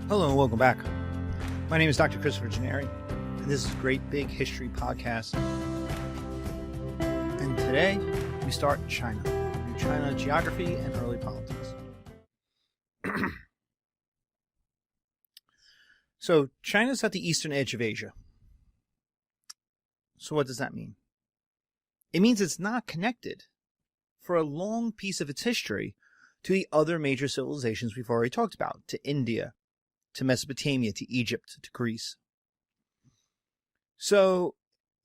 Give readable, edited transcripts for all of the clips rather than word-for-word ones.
Hello and welcome back. My name is Dr. Christopher Gennari, and this is Great Big History Podcast. And today, we start China. We do China geography and early politics. So, China's at the eastern edge of Asia. So what does that mean? It means it's not connected for a long piece of its history to the other major civilizations we've already talked about, to India, to Mesopotamia, to Egypt, to Greece. So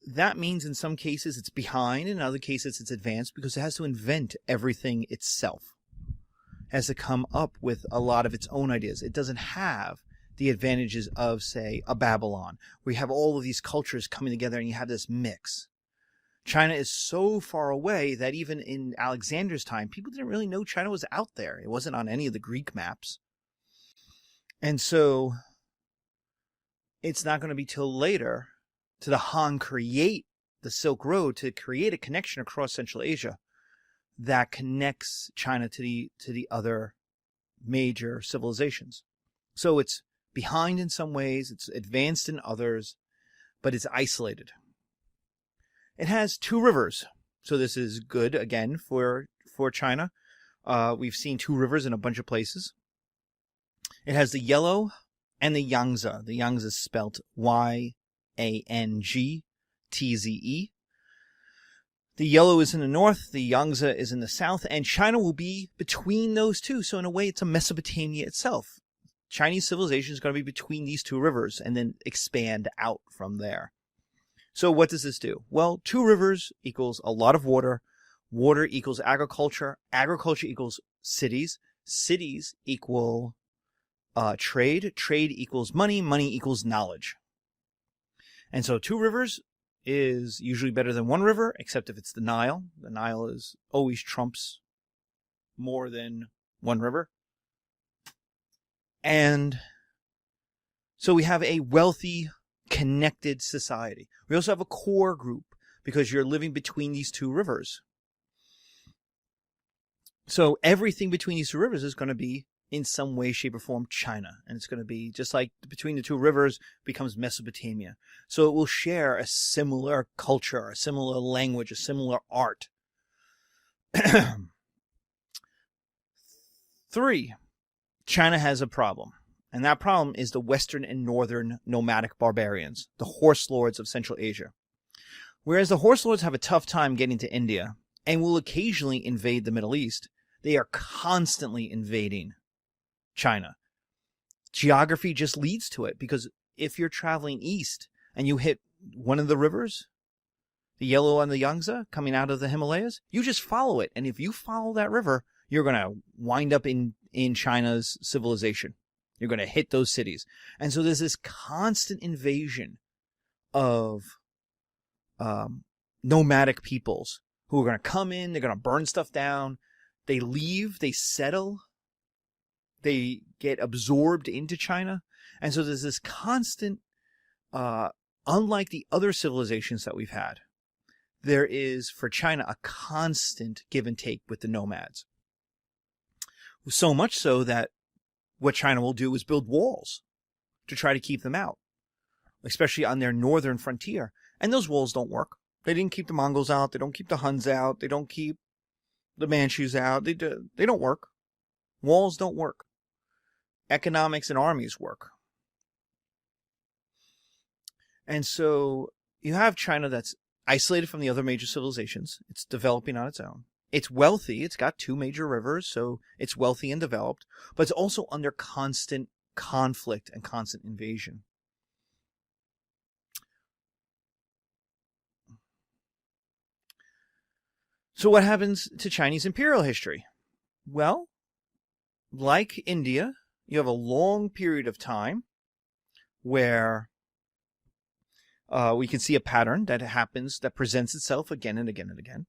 that means in some cases it's behind, in other cases it's advanced, because it has to invent everything itself. It has to come up with a lot of its own ideas. It doesn't have the advantages of, say, a Babylon, where you have all of these cultures coming together and you have this mix. China is so far away that even in Alexander's time, people didn't really know China was out there. It wasn't on any of the Greek maps. And so it's not going to be till later to the Han create the Silk Road, to create a connection across Central Asia that connects China to the other major civilizations. So it's behind in some ways, it's advanced in others, but it's isolated. It has two rivers, so this is good again for China. We've seen two rivers in a bunch of places. It has the Yellow and the Yangtze. The Yangtze is spelled Y-A-N-G-T-Z-E. The Yellow is in the north, the Yangtze is in the south, and China will be between those two. So in a way, it's a Mesopotamia itself. Chinese civilization is going to be between these two rivers and then expand out from there. So what does this do? Well, two rivers equals a lot of water. Water equals agriculture. Agriculture equals cities. Cities equal trade. Trade equals money. Money equals knowledge. And so two rivers is usually better than one river, except if it's the Nile. The Nile is always trumps more than one river. And so we have a wealthy, connected society. We also have a core group because you're living between these two rivers. So everything between these two rivers is going to be in some way, shape, or form China. And it's going to be just like between the two rivers becomes Mesopotamia. So it will share a similar culture, a similar language, a similar art. 3, China has a problem. And that problem is the Western and Northern nomadic barbarians, the horse lords of Central Asia. Whereas the horse lords have a tough time getting to India and will occasionally invade the Middle East, they are constantly invading China. Geography just leads to it, because if you're traveling east and you hit one of the rivers, the Yellow and the Yangtze coming out of the Himalayas, you just follow it. And if you follow that river, you're going to wind up in China's civilization. You're going to hit those cities. And so there's this constant invasion of nomadic peoples who are going to come in, they're going to burn stuff down, they leave, they settle, they get absorbed into China. And so there's this constant, unlike the other civilizations that we've had, there is for China a constant give and take with the nomads. So much so that what China will do is build walls to try to keep them out, especially on their northern frontier. And those walls don't work. They didn't keep the Mongols out. They don't keep the Huns out. They don't keep the Manchus out. They don't work. Walls don't work. Economics and armies work. And so you have China that's isolated from the other major civilizations. It's developing on its own. It's wealthy. It's got two major rivers, so it's wealthy and developed, but it's also under constant conflict and constant invasion. So what happens to Chinese imperial history? Well, like India, you have a long period of time where we can see a pattern that happens, that presents itself again and again and again.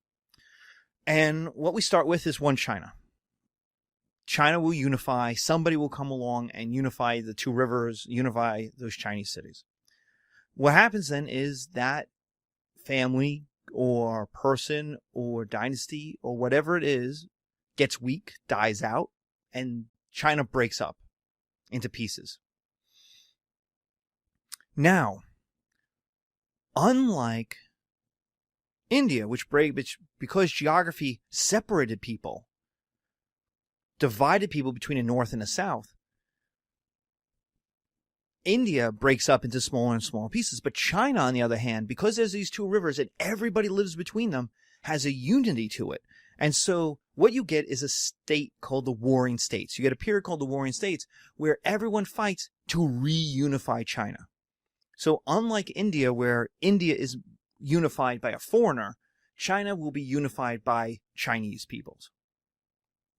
And what we start with is one China. China will unify. Somebody will come along and unify the two rivers, unify those Chinese cities. What happens then is that family or person or dynasty or whatever it is gets weak, dies out, and China breaks up into pieces. Now, unlike India, which because geography separated people, divided people between a north and a south, India breaks up into smaller and smaller pieces. But China, on the other hand, because there's these two rivers and everybody lives between them, has a unity to it. And so what you get is a state called the Warring States. You get a period called the Warring States where everyone fights to reunify China. So unlike India, where India is unified by a foreigner, China will be unified by Chinese peoples.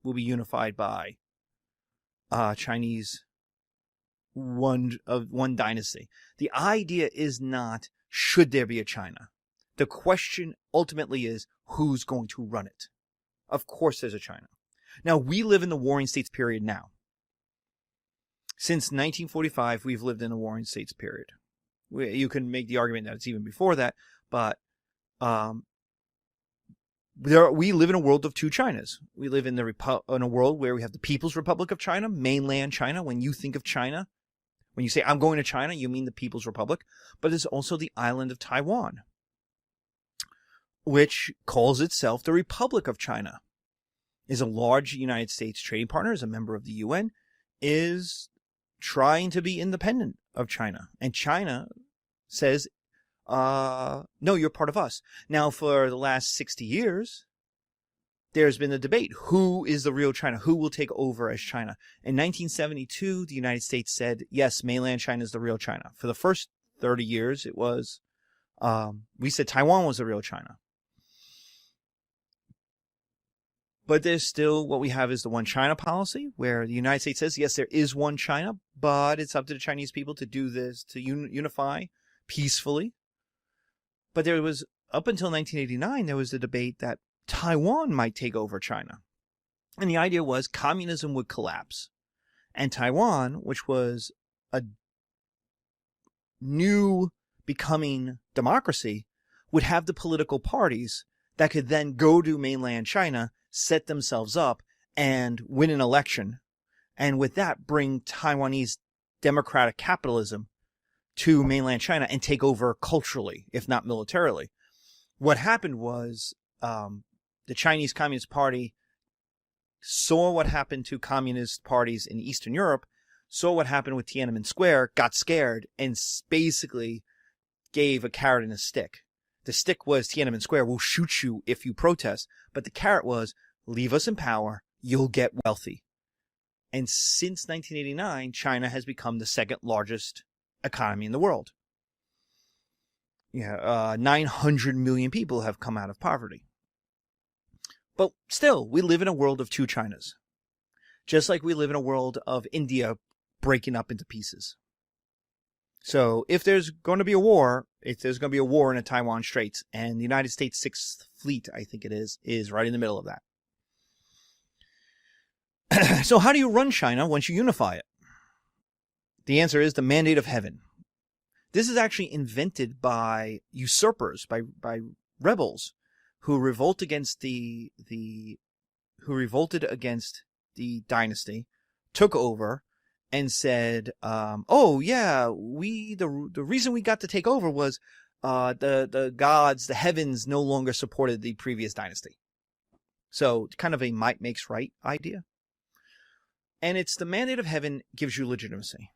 Will be unified by Chinese one dynasty. The idea is not, should there be a China? The question ultimately is, who's going to run it? Of course there's a China. Now, we live in the Warring States period now. Since 1945, we've lived in a Warring States period. You can make the argument that it's even before that, but we live in a world of two Chinas. We live in in a world where we have the People's Republic of China, mainland China. When you think of China, when you say, I'm going to China, you mean the People's Republic. But there's also the island of Taiwan, which calls itself the Republic of China, is a large United States trading partner, is a member of the UN, is trying to be independent of China. And China says, no, you're part of us. Now, for the last 60 years, there's been a debate. Who is the real China? Who will take over as China? In 1972, the United States said, yes, mainland China is the real China. For the first 30 years, it was, we said Taiwan was the real China. But there's still, what we have is the one China policy, where the United States says, yes, there is one China, but it's up to the Chinese people to do this, to unify peacefully. But there was, up until 1989, there was the debate that Taiwan might take over China. And the idea was communism would collapse. And Taiwan, which was a new becoming democracy, would have the political parties that could then go to mainland China, set themselves up, and win an election. And with that, bring Taiwanese democratic capitalism to mainland China and take over culturally, if not militarily. What happened was the Chinese Communist Party saw what happened to communist parties in Eastern Europe, saw what happened with Tiananmen Square, got scared, and basically gave a carrot and a stick. The stick was Tiananmen Square, we'll shoot you if you protest. But the carrot was, leave us in power, you'll get wealthy. And since 1989, China has become the second largest economy in the world. 900 million people have come out of poverty. But still, we live in a world of two Chinas. Just like we live in a world of India breaking up into pieces. So if there's going to be a war, if there's going to be a war in the Taiwan Straits, and the United States 6th Fleet, I think it is right in the middle of that. So how do you run China once you unify it? The answer is the mandate of heaven. This is actually invented by usurpers, by rebels who revolted against the dynasty, took over, and said, "Oh yeah, the reason we got to take over was the gods, the heavens, no longer supported the previous dynasty." So kind of a might makes right idea. And it's the mandate of heaven gives you legitimacy.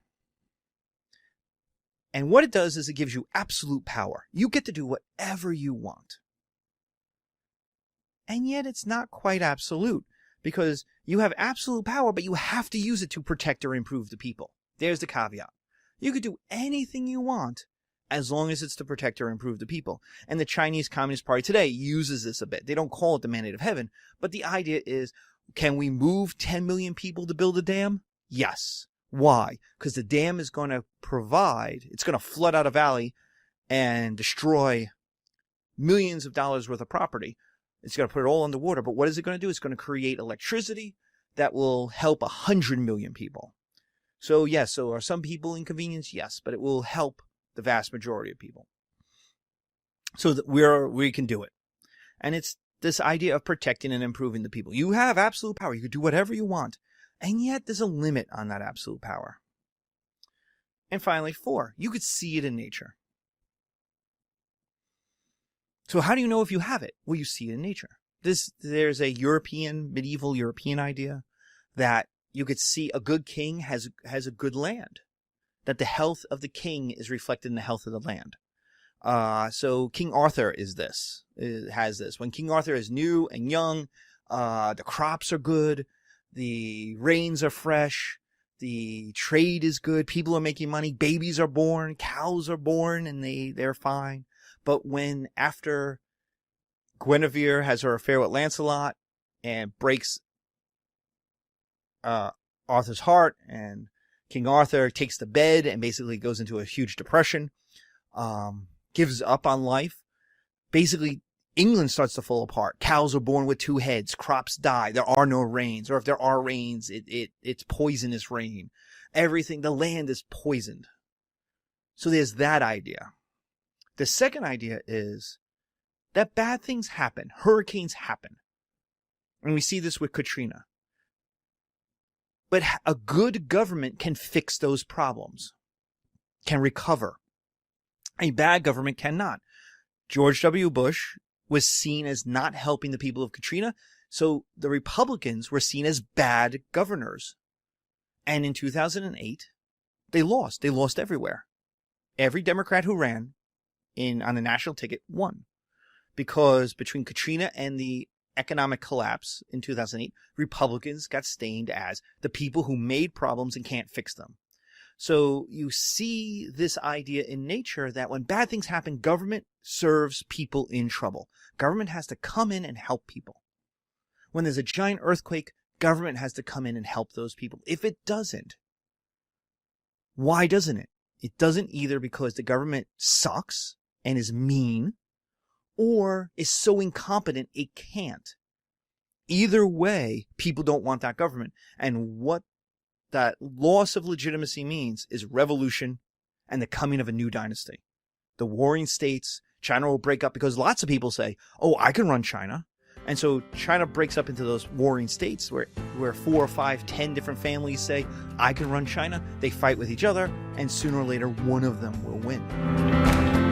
And what it does is it gives you absolute power. You get to do whatever you want. And yet it's not quite absolute, because you have absolute power, but you have to use it to protect or improve the people. There's the caveat. You could do anything you want as long as it's to protect or improve the people. And the Chinese Communist Party today uses this a bit. They don't call it the mandate of heaven, but the idea is, can we move 10 million people to build a dam? Yes. Why? Because the dam is going to it's going to flood out a valley and destroy millions of dollars worth of property. It's going to put it all underwater. But what is it going to do? It's going to create electricity that will help 100 million people. So yes, so are some people inconvenienced? Yes, but it will help the vast majority of people. So that we can do it. And it's this idea of protecting and improving the people. You have absolute power. You can do whatever you want. And yet there's a limit on that absolute power. And finally, 4, you could see it in nature. So how do you know if you have it? Well, you see it in nature. There's a medieval European idea that you could see a good king has a good land, that the health of the king is reflected in the health of the land. So King Arthur has this. When King Arthur is new and young, the crops are good, the rains are fresh, the trade is good, people are making money, babies are born, cows are born, and they're fine. But when after Guinevere has her affair with Lancelot and breaks Arthur's heart, and King Arthur takes the bed and basically goes into a huge depression, gives up on life, basically England starts to fall apart. Cows are born with 2 heads, crops die, there are no rains, or if there are rains, it's poisonous rain. Everything, the land is poisoned. So there's that idea. The second idea is that bad things happen. Hurricanes happen. And we see this with Katrina. But a good government can fix those problems, can recover. A bad government cannot. George W. Bush was seen as not helping the people of Katrina, so the Republicans were seen as bad governors. And in 2008, they lost. They lost everywhere. Every Democrat who ran on a national ticket won. Because between Katrina and the economic collapse in 2008, Republicans got stained as the people who made problems and can't fix them. So you see this idea in nature that when bad things happen, government serves people in trouble. Government has to come in and help people. When there's a giant earthquake, government has to come in and help those people. If it doesn't, why doesn't it? It doesn't either because the government sucks and is mean, or is so incompetent it can't. Either way, people don't want that government. And what that loss of legitimacy means is revolution and the coming of a new dynasty. The warring states, China will break up because lots of people say, oh, I can run China. And so China breaks up into those warring states where 4 or 5, 10 different families say, I can run China. They fight with each other, and sooner or later, one of them will win.